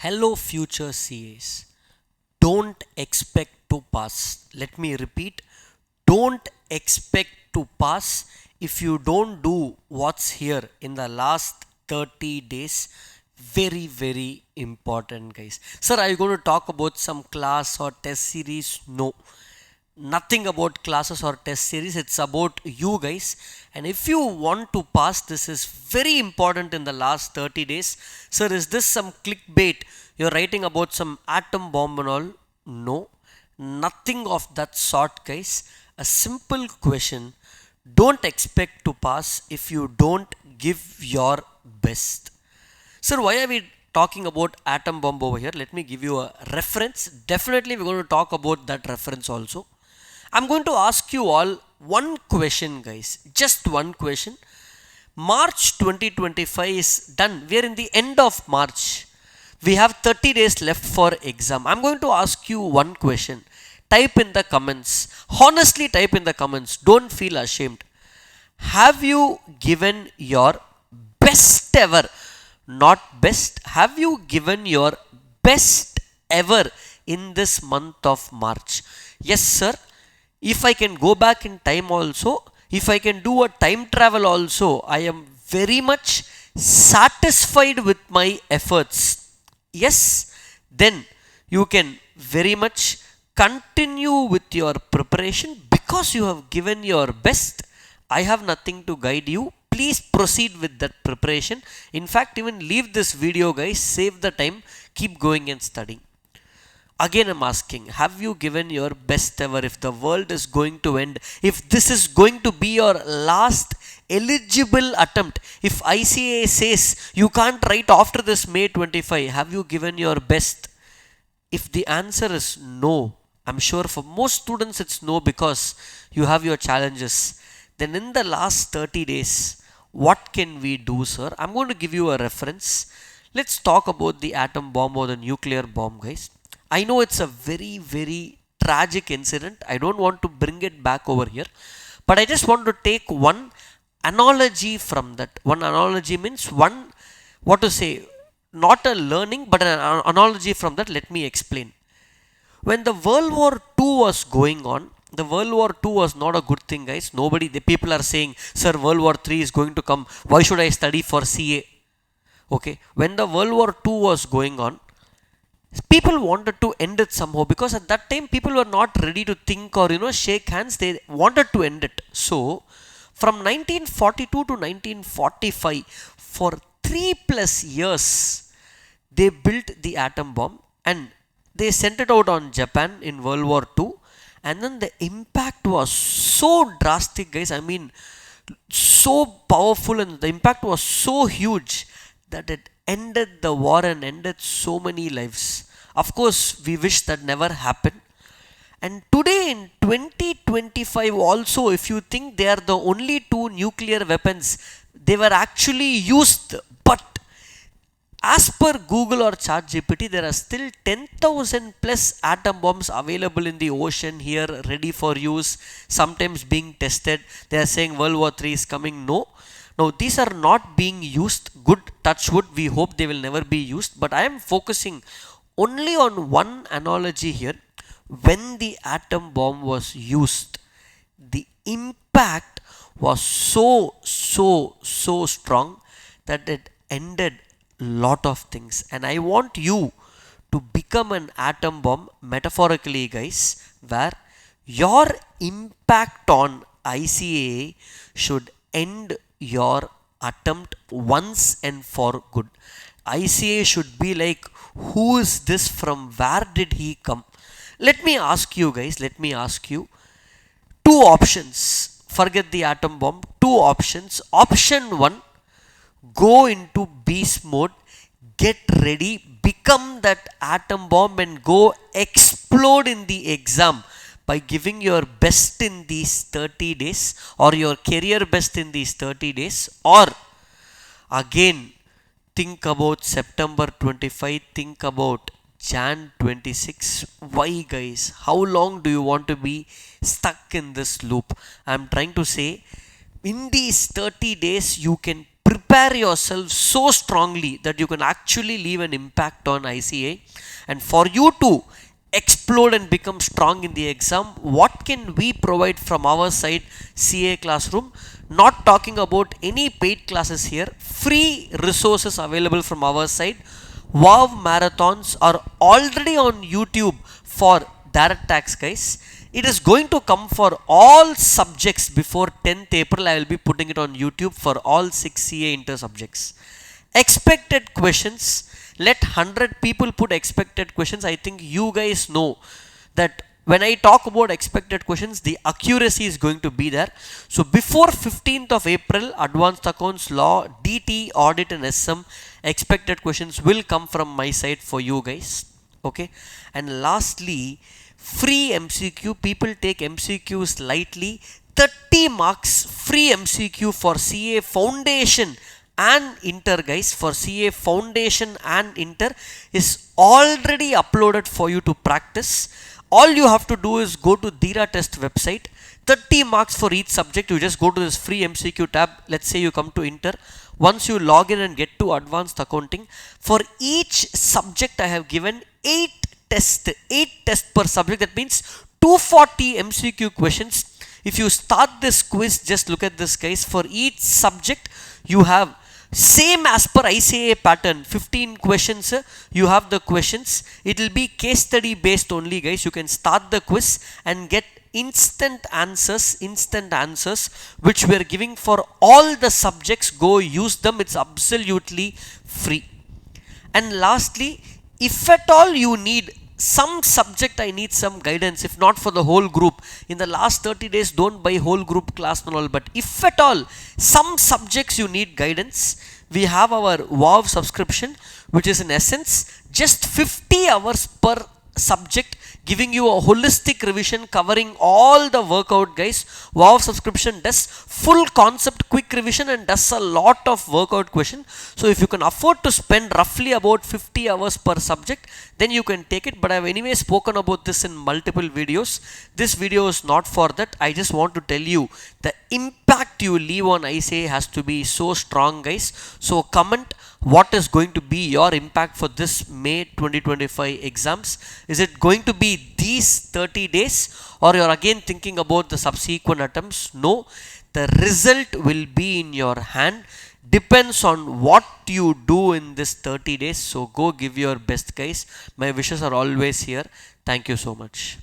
Hello, future CAs. Don't expect to pass. Let me repeat. Don't expect to pass if you don't do what's here in the last 30 days. Very, very important, guys. Sir, are you going to talk about some class or test series? No, nothing about classes or test series. It's about you guys. And if you want to pass, this is very important in the last 30 days. Sir, is this some clickbait? You're writing about some atom bomb and all? No, nothing of that sort, guys. A simple question. Don't expect to pass if you don't give your best. Sir, why are we talking about atom bomb over here? Let me give you a reference. Definitely, we're going to talk about that reference also. I'm going to ask you all one question, guys. Just one question. March 2025 is done. We are in the end of March. We have 30 days left for exam. I'm going to ask you one question. Type in the comments. Honestly, type in the comments. Don't feel ashamed. Have you given your best ever? Not best. Have you given your best ever in this month of March? Yes, sir. If I can go back in time also, if I can do a time travel also, I am very much satisfied with my efforts. Yes, then you can very much continue with your preparation because you have given your best. I have nothing to guide you. Please proceed with that preparation. In fact, even leave this video, guys. Save the time. Keep going and studying. Again, I'm asking, have you given your best ever? If the world is going to end, if this is going to be your last eligible attempt, if ICA says you can't write after this May 25, have you given your best? If the answer is no, I'm sure for most students it's no because you have your challenges. Then in the last 30 days, what can we do, sir? I'm going to give you a reference. Let's talk about the atom bomb or the nuclear bomb, guys. I know it's a very, very tragic incident. I don't want to bring it back over here, but I just want to take one analogy from that. One analogy means one, what to say, not a learning, but an analogy from that. Let me explain. When the World War II was going on, the World War II was not a good thing, guys. Nobody, the people are saying, sir, World War III is going to come. Why should I study for CA? Okay. When the World War II was going on, people wanted to end it somehow because at that time people were not ready to think or shake hands. They wanted to end it. So from 1942 to 1945, for 3 plus years, they built the atom bomb and they sent it out on Japan in World War II. And then the impact was so drastic, guys. I mean, so powerful, and the impact was so huge that it ended the war and ended so many lives. Of course, we wish that never happened. And today in 2025 also, if you think they are the only two nuclear weapons, they were actually used. But as per Google or ChatGPT, there are still 10,000 plus atom bombs available in the ocean here, ready for use, sometimes being tested. They are saying World War III is coming. No. Now, these are not being used. Good, touch wood. We hope they will never be used. But I am focusing only on one analogy here. When the atom bomb was used, the impact was so strong that it ended lot of things. And I want you to become an atom bomb, metaphorically, guys, where your impact on ICA should end your attempt once and for good. ICA should be like, who is this, from where did he come? Let me ask you, guys, let me ask you two options. Forget the atom bomb. Two options. Option one, go into beast mode, get ready, become that atom bomb and go explode in the exam by giving your best in these 30 days, or your career best in these 30 days. Or again, think about September 25, think about Jan 26. Why, guys? How long do you want to be stuck in this loop? I'm trying to say, in these 30 days, you can prepare yourself so strongly that you can actually leave an impact on ICA. And for you to explode and become strong in the exam, what can we provide from our side, CA Classroom? Not talking about any paid classes here, free resources available from our side. Wow marathons are already on YouTube for direct tax, guys. It is going to come for all subjects before 10th April. I will be putting it on YouTube for all 6 CA inter subjects. Expected questions, let 100 people put expected questions. I think you guys know that when I talk about expected questions, the accuracy is going to be there. So before 15th of April, advanced accounts, law, DT, audit and SM expected questions will come from my side for you guys. Okay. And lastly, free MCQ. People take MCQs lightly. 30 marks free MCQ for CA Foundation and Inter, guys. For CA Foundation and Inter is already uploaded for you to practice. All you have to do is go to Dira Test website. 30 marks for each subject. You just go to this free MCQ tab. Let's say you come to Inter. Once you log in and get to advanced accounting, for each subject I have given 8 tests per subject. That means 240 MCQ questions. If you start this quiz, just look at this, guys. For each subject you have same as per ICA pattern, 15 questions. You have the questions. It will be case study based only, guys. You can start the quiz and get instant answers which we are giving for all the subjects. Go use them. It's absolutely free. And lastly, if at all you need some subject, I need some guidance, if not for the whole group, in the last 30 days don't buy whole group class and all, but if at all some subjects you need guidance, we have our WOW subscription, which is in essence just 50 hours per subject, giving you a holistic revision covering all the workout, guys. WOW subscription does full concept quick revision and does a lot of workout question. So if you can afford to spend roughly about 50 hours per subject, then you can take it. But I have anyway spoken about this in multiple videos. This video is not for that. I just want to tell you the impact you leave on ICA has to be so strong, guys. So comment what is going to be your impact for this May 2025 exams. Is it going to be these 30 days, or you're again thinking about the subsequent attempts? No, the result will be in your hand. Depends on what you do in this 30 days. So go give your best, guys. My wishes are always here. Thank you so much.